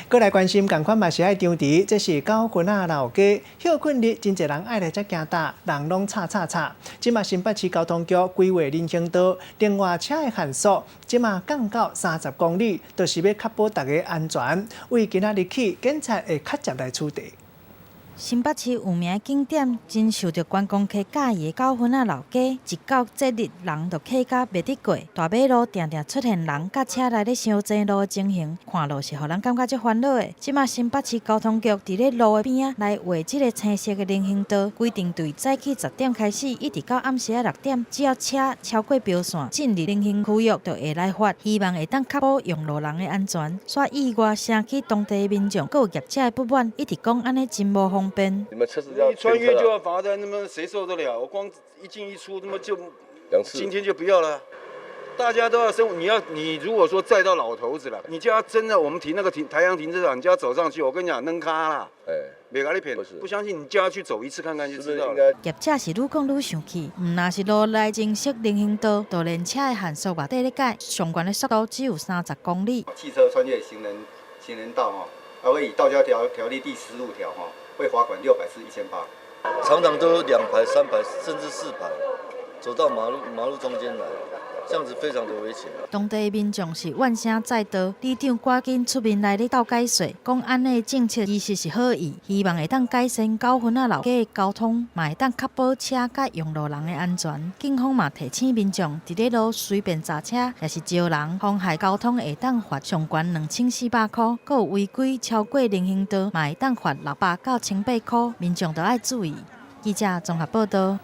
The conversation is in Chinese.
过来关心，同款嘛是爱张弛，这是9份老街，休困日真侪人爱来遮行搭，人拢吵。即嘛新北市交通局规划人行道，另外车的限速，即嘛降到30公里，就是要确保大家安全。为今仔日起，警察会较接来处理。新北市有名的景点，真受到观光客喜爱的9份老街，一到节日，人就客甲袂得过。大马路定定出现人甲车来咧相争路的情形，看落是互人感觉足烦恼的。即马新北市交通局伫咧路的边仔来画即个青色的人行道，规定对早起10点开始，一直到暗时6点，只要车超过标线进入人行区域，就会来罚。希望会当确保用路人的安全。煞意外引起当地的民众佮有业者的不满，一直讲安尼真无方便。你们车子要穿越就要罚单，那么谁受得了？我光一进一出，那么就2次，今天就不要了。大家都要生活，你如果说载到老头子了，你就要真的我们停那个台阳停车场，你就要走上去。我跟你讲，扔卡啦，别给你骗。不相信你就要去走一次看看就知道了。业者是愈讲愈生气，唔那是路来正式人行道，就连车的限速嘛底咧改，上悬的速度只有30公里。汽车穿越行人道哈，还会以道交条例第15条哈。会罚款600至1800，常常都有2排、3排甚至4排，走到马路中间来，这样子非常的危险。当地民众是怨声载道，里长赶紧出面来咧斗解说，讲安尼政策其实是好意，希望会当改善9份老街的交通，嘛会当确保车甲用路人的安全。警方嘛提醒民众，伫咧路随便砸车也是招人，妨害交通会当罚上悬2400块，佮有违规超过人行道嘛会当罚600到1800块，民众都要注意。记者综合报道。